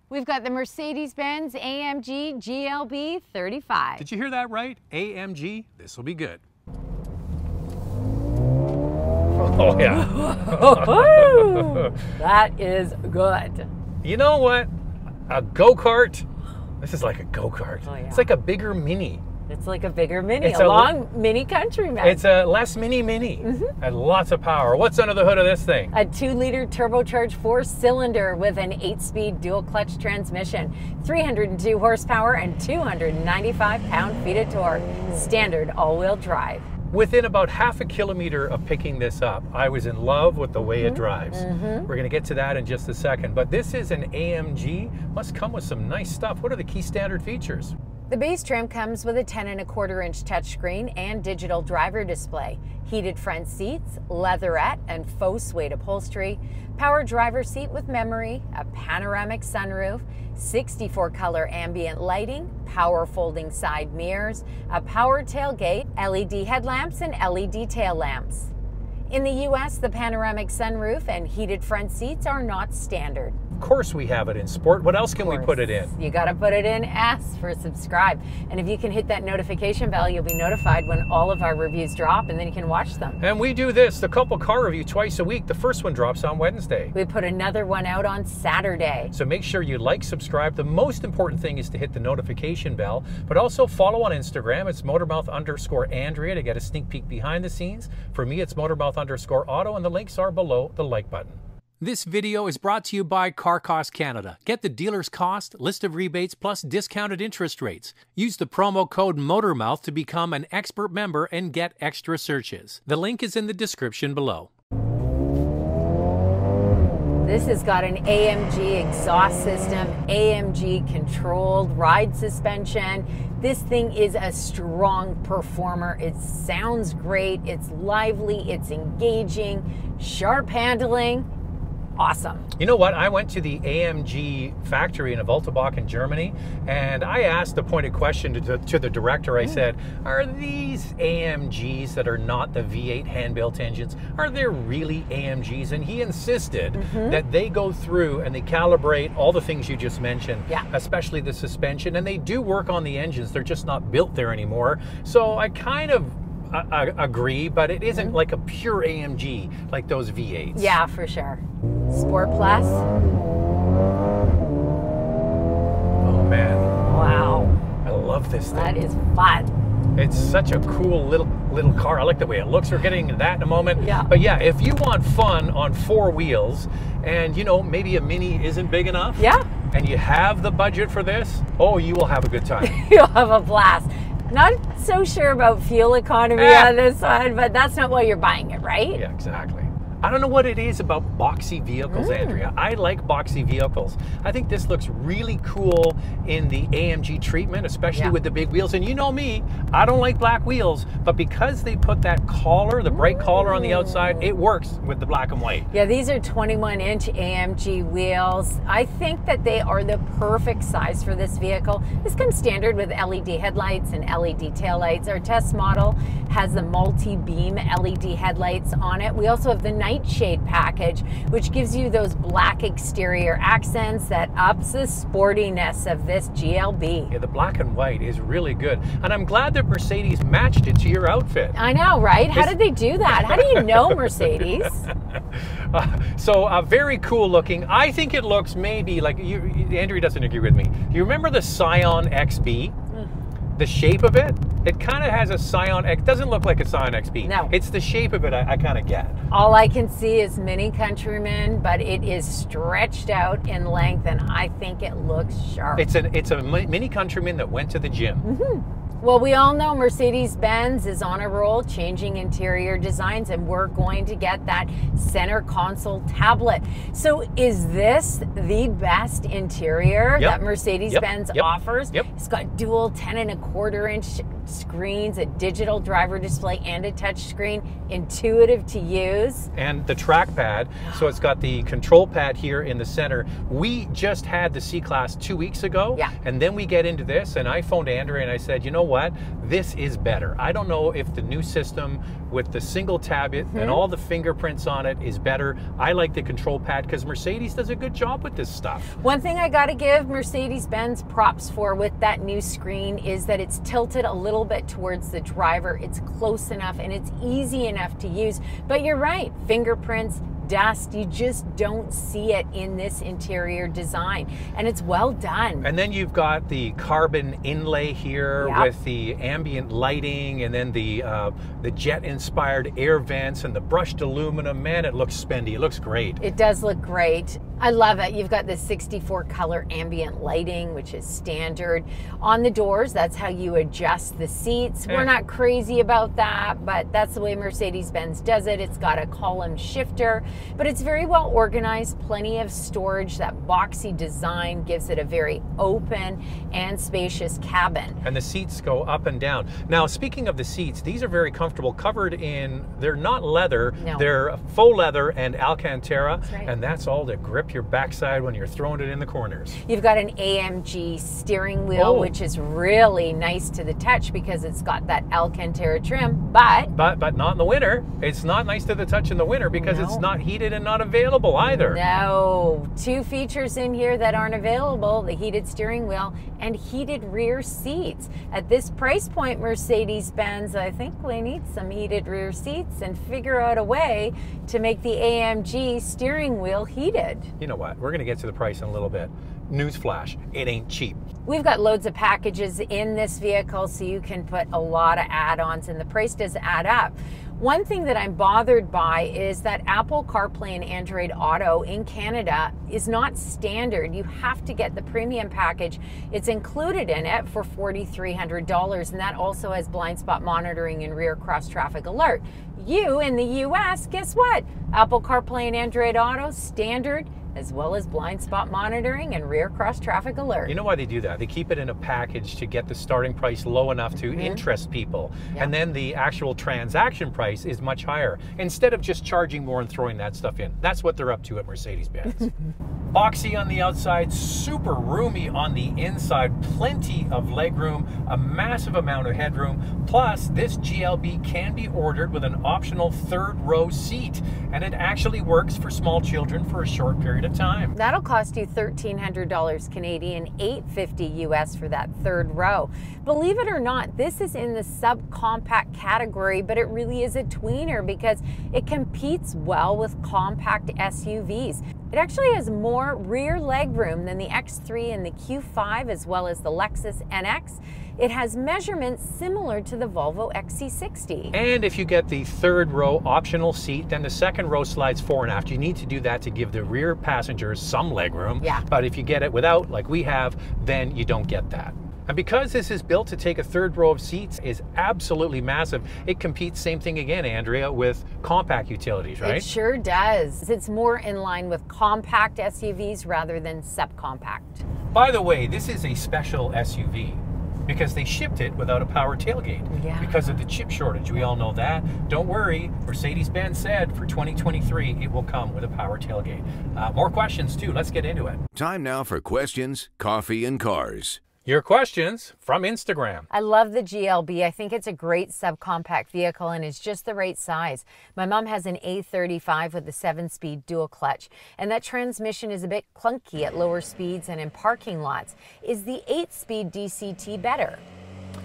We've got the Mercedes-Benz AMG GLB 35. Did you hear that right? AMG, this will be good. Oh yeah. That is good. You know what? A go-kart. This is like a go-kart. Oh, yeah. It's like a bigger Mini. It's like a bigger Mini, It's a long Mini Countryman. It's a less Mini. And lots of power. What's under the hood of this thing? A 2-liter turbocharged 4-cylinder with an 8-speed dual-clutch transmission, 302 horsepower and 295 pound-feet of torque. Standard all-wheel drive. Within about half a kilometer of picking this up, I was in love with the way it drives. We're going to get to that in just a second. But this is an AMG. Must come with some nice stuff. What are the key standard features? The base trim comes with a 10.25-inch touchscreen and digital driver display, heated front seats, leatherette and faux suede upholstery, power driver seat with memory, a panoramic sunroof, 64-color ambient lighting, power folding side mirrors, a power tailgate, LED headlamps and LED tail lamps. In the US, the panoramic sunroof and heated front seats are not standard. Of course we have it in sport. What else can we put it in? You gotta put it in S for subscribe. And if you can hit that notification bell, you'll be notified when all of our reviews drop, and then you can watch them. And we do this, the couple car review, twice a week. The first one drops on Wednesday. We put another one out on Saturday. So make sure you like, subscribe. The most important thing is to hit the notification bell, but also follow on Instagram. It's Motormouth_Andrea to get a sneak peek behind the scenes. For me, it's Motormouth_Auto, and the links are below the like button. This video is brought to you by Car Cost Canada. Get the dealer's cost, list of rebates, plus discounted interest rates. Use the promo code Motormouth to become an expert member and get extra searches. The link is in the description below. This has got an AMG exhaust system, AMG controlled ride suspension. This thing is a strong performer. It sounds great, it's lively, it's engaging, sharp handling. Awesome. You know what? I went to the AMG factory in Voltebach in Germany, and I asked a pointed question to the director. I said, are these AMGs that are not the V8 hand-built engines, are they really AMGs? And he insisted that they go through and they calibrate all the things you just mentioned, especially the suspension, and they do work on the engines. They're just not built there anymore. So I kind of agree, but it isn't like a pure AMG like those V8s. Yeah, for sure. Sport Plus. Oh man. Wow. I love this thing. That is fun. It's such a cool little car. I like the way it looks. We're getting into that in a moment. Yeah. But yeah, if you want fun on 4 wheels and you know, maybe a Mini isn't big enough. Yeah. And you have the budget for this, oh, you will have a good time. You'll have a blast. Not so sure about fuel economy on this one, but that's not why you're buying it, right? Yeah, exactly. I don't know what it is about boxy vehicles, Andrea. I like boxy vehicles. I think this looks really cool in the AMG treatment, especially with the big wheels. And you know me, I don't like black wheels, but because they put that collar, the bright collar on the outside, it works with the black and white. Yeah, these are 21-inch AMG wheels. I think that they are the perfect size for this vehicle. This comes standard with LED headlights and LED taillights. Our test model has the multi-beam LED headlights on it. We also have the nightshade package, which gives you those black exterior accents that ups the sportiness of this GLB. Yeah, the black and white is really good. And I'm glad that Mercedes matched it to your outfit. I know, right? How did they do that? How do you know Mercedes? So very cool looking. I think it looks maybe like, Andrea doesn't agree with me. You remember the Scion XB? The shape of it? It kind of has a Scion X. Doesn't look like a Scion XB. No. It's the shape of it I kind of get. All I can see is Mini Countryman, but it is stretched out in length, and I think it looks sharp. It's a Mini Countryman that went to the gym. Well, we all know Mercedes-Benz is on a roll changing interior designs, and we're going to get that center console tablet. So is this the best interior that Mercedes-Benz offers? It's got dual 10.25-inch screens, a digital driver display, and a touch screen, intuitive to use. And the trackpad, so it's got the control pad here in the center. We just had the C-Class 2 weeks ago, and then we get into this, and I phoned Andrea and I said, you know what, this is better. I don't know if the new system with the single tab and all the fingerprints on it is better. I like the control pad because Mercedes does a good job with this stuff. One thing I gotta give Mercedes-Benz props for with that new screen is that it's tilted a little bit towards the driver. It's close enough and it's easy enough to use. But you're right, fingerprints, dust, you just don't see it in this interior design, and it's well done. And then you've got the carbon inlay here with the ambient lighting, and then the jet inspired air vents and the brushed aluminum. Man, it looks spendy. It looks great. It does look great. I love it. You've got the 64 color ambient lighting, which is standard. On the doors, that's how you adjust the seats. We're not crazy about that, but that's the way Mercedes-Benz does it. It's got a column shifter, but it's very well organized, plenty of storage. That boxy design gives it a very open and spacious cabin. And the seats go up and down. Now, speaking of the seats, these are very comfortable, covered in, they're not leather, they're faux leather and Alcantara, and that's all to grip your backside when you're throwing it in the corners. You've got an AMG steering wheel, which is really nice to the touch because it's got that Alcantara trim, but not in the winter. It's not nice to the touch in the winter because it's not heated and not available either. No, two features in here that aren't available: the heated steering wheel and heated rear seats. At this price point, Mercedes-Benz, I think we need some heated rear seats and figure out a way to make the AMG steering wheel heated. You know what? We're going to get to the price in a little bit. Newsflash, it ain't cheap. We've got loads of packages in this vehicle, so you can put a lot of add-ons, and the price does add up. One thing that I'm bothered by is that Apple CarPlay and Android Auto in Canada is not standard. You have to get the premium package. It's included in it for $4,300, and that also has blind spot monitoring and rear cross traffic alert. You in the US, guess what? Apple CarPlay and Android Auto standard, as well as blind spot monitoring and rear cross traffic alert. You know why they do that? They keep it in a package to get the starting price low enough to interest people. And then the actual transaction price is much higher, instead of just charging more and throwing that stuff in. That's what they're up to at Mercedes-Benz. Boxy on the outside, super roomy on the inside, plenty of legroom, a massive amount of headroom. Plus, this GLB can be ordered with an optional third row seat, and it actually works for small children for a short period of time. That'll cost you $1,300 Canadian, $850 US for that third row. Believe it or not, this is in the subcompact category, but it really is a tweener because it competes well with compact SUVs. It actually has more rear legroom than the X3 and the Q5, as well as the Lexus NX. It has measurements similar to the Volvo XC60. And if you get the third row optional seat, then the second row slides forward and aft. You need to do that to give the rear passengers some legroom. But if you get it without, like we have, then you don't get that. And because this is built to take a third row of seats, is absolutely massive. It competes, same thing again, Andrea, with compact utilities, right? It sure does. It's more in line with compact SUVs rather than subcompact. By the way, this is a special SUV because they shipped it without a power tailgate because of the chip shortage. We all know that. Don't worry, Mercedes-Benz said for 2023 it will come with a power tailgate. More questions too. Let's get into it. Time now for questions, coffee, and cars. Your questions from Instagram. I love the GLB. I think it's a great subcompact vehicle and it's just the right size. My mom has an A35 with a 7-speed dual clutch, and that transmission is a bit clunky at lower speeds and in parking lots. Is the 8-speed DCT better?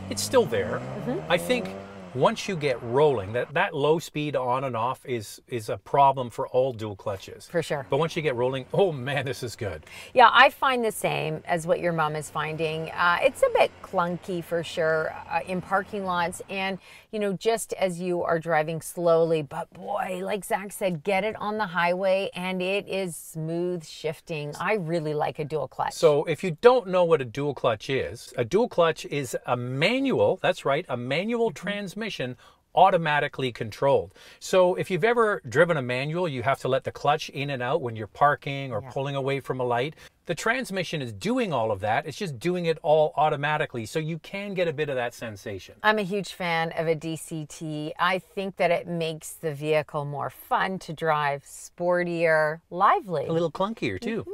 It's still there. I think once you get rolling, that low speed on and off is a problem for all dual clutches. For sure. But once you get rolling, oh man, this is good. Yeah, I find the same as what your mom is finding. It's a bit clunky for sure in parking lots, and you know, just as you are driving slowly, but boy, like Zach said, get it on the highway and it is smooth shifting. I really like a dual clutch. So if you don't know what a dual clutch is a manual, that's right, a manual transmission automatically controlled. So if you've ever driven a manual, you have to let the clutch in and out when you're parking or pulling away from a light. The transmission is doing all of that. It's just doing it all automatically, so you can get a bit of that sensation. I'm a huge fan of a DCT. I think that it makes the vehicle more fun to drive, sportier, lively. A little clunkier too.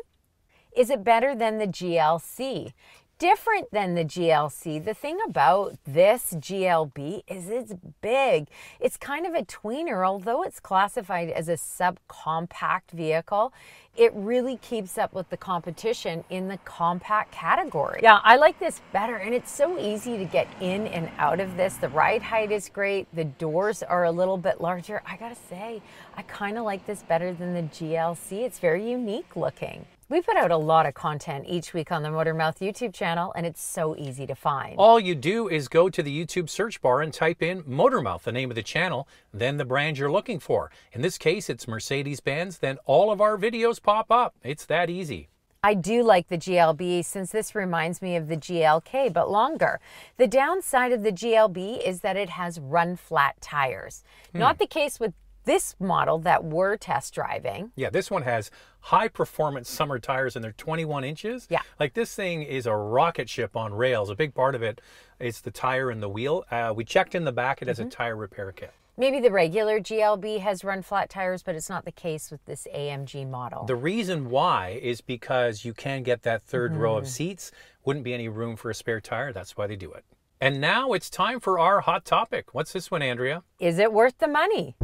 Is it better than the GLC? Different than the GLC. The thing about this GLB is it's big. It's kind of a tweener. Although it's classified as a subcompact vehicle, it really keeps up with the competition in the compact category. Yeah, I like this better, and it's so easy to get in and out of this. The ride height is great. The doors are a little bit larger. I gotta say, I kind of like this better than the GLC. It's very unique looking. We put out a lot of content each week on the Motormouth YouTube channel, and it's so easy to find. All you do is go to the YouTube search bar and type in Motormouth, the name of the channel, then the brand you're looking for. In this case, it's Mercedes-Benz. Then all of our videos pop up. It's that easy. I do like the GLB, since this reminds me of the GLK, but longer. The downside of the GLB is that it has run-flat tires. Not the case with this model that we're test driving. Yeah, this one has high performance summer tires, and they're 21 inches. Yeah. Like, this thing is a rocket ship on rails. A big part of it is the tire and the wheel. We checked in the back. It has a tire repair kit. Maybe the regular GLB has run flat tires, but it's not the case with this AMG model. The reason why is because you can get that third row of seats. Wouldn't be any room for a spare tire. That's why they do it. And now it's time for our hot topic. What's this one, Andrea? Is it worth the money?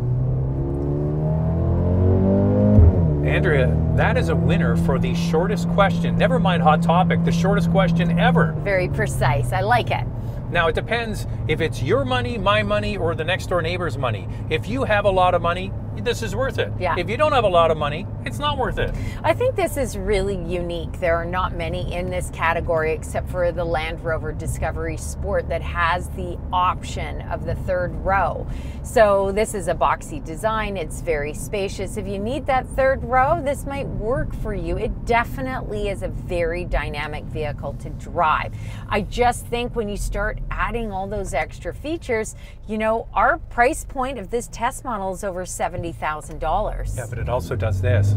Andrea, that is a winner for the shortest question. Never mind hot topic, the shortest question ever. Very precise. I like it. Now, it depends if it's your money, my money, or the next door neighbor's money. If you have a lot of money, this is worth it. Yeah. If you don't have a lot of money, it's not worth it. I think this is really unique. There are not many in this category except for the Land Rover Discovery Sport that has the option of the third row. So this is a boxy design. It's very spacious. If you need that third row, this might work for you. It definitely is a very dynamic vehicle to drive. I just think when you start adding all those extra features, you know, our price point of this test model is over $70,000. Yeah, but it also does this.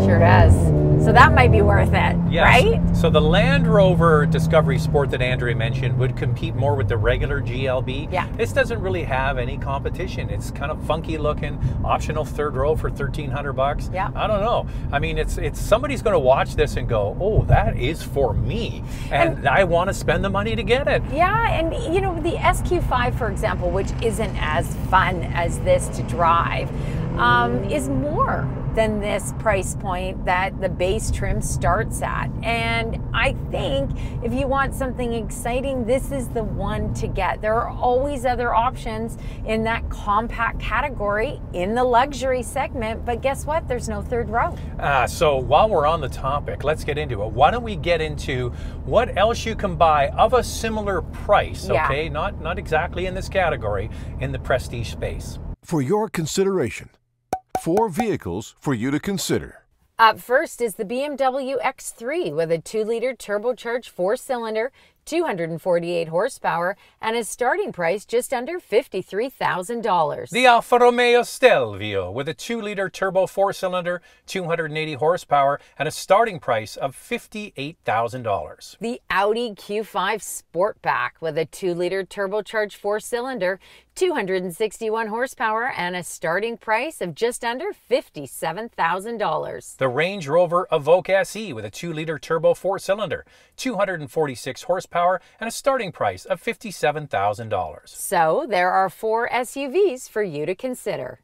Sure does. So that might be worth it, Yes. right? So the Land Rover Discovery Sport that Andrea mentioned would compete more with the regular GLB. Yeah. This doesn't really have any competition. It's kind of funky looking, optional third row for $1,300. Yeah. I don't know. I mean, it's somebody's going to watch this and go, oh, that is for me, and I want to spend the money to get it. Yeah, and you know, the SQ5, for example, which isn't as fun as this to drive, is more than this price point that the base trim starts at. And I think if you want something exciting, this is the one to get. There are always other options in that compact category in the luxury segment, but guess what? There's no third row. So while we're on the topic, let's get into it. Why don't we get into what else you can buy of a similar price, okay? Not exactly in this category, in the prestige space. For your consideration, 4 vehicles for you to consider. Up first is the BMW X3 with a 2-liter turbocharged 4-cylinder, 248 horsepower, and a starting price just under $53,000. The Alfa Romeo Stelvio with a 2-liter turbo 4-cylinder, 280 horsepower, and a starting price of $58,000. The Audi Q5 Sportback with a 2-liter turbocharged 4-cylinder, 261 horsepower, and a starting price of just under $57,000. The Range Rover Evoque SE with a 2-liter turbo 4-cylinder, 246 horsepower, and a starting price of $57,000. So there are 4 SUVs for you to consider.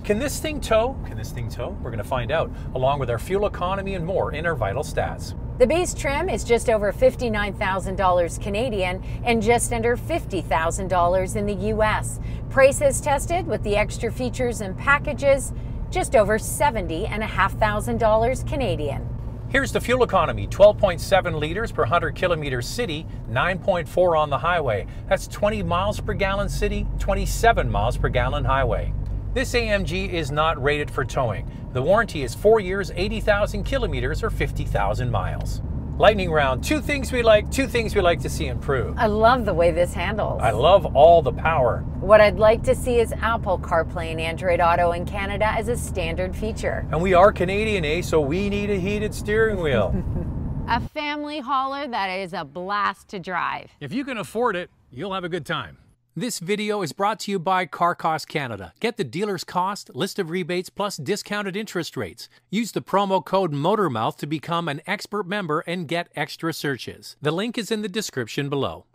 Can this thing tow? Can this thing tow? We're going to find out, along with our fuel economy and more in our vital stats. The base trim is just over $59,000 Canadian and just under $50,000 in the US. Price as tested with the extra features and packages, just over $70,500 Canadian. Here's the fuel economy: 12.7 liters per 100 kilometers city, 9.4 on the highway. That's 20 miles per gallon city, 27 miles per gallon highway. This AMG is not rated for towing. The warranty is 4 years, 80,000 kilometers, or 50,000 miles. Lightning round, two things we like to see improved. I love the way this handles. I love all the power. What I'd like to see is Apple CarPlay and Android Auto in Canada as a standard feature. And we are Canadian, eh? So we need a heated steering wheel. A family hauler that is a blast to drive. If you can afford it, you'll have a good time. This video is brought to you by Car Cost Canada. Get the dealer's cost, list of rebates, plus discounted interest rates. Use the promo code Motormouth to become an expert member and get extra searches. The link is in the description below.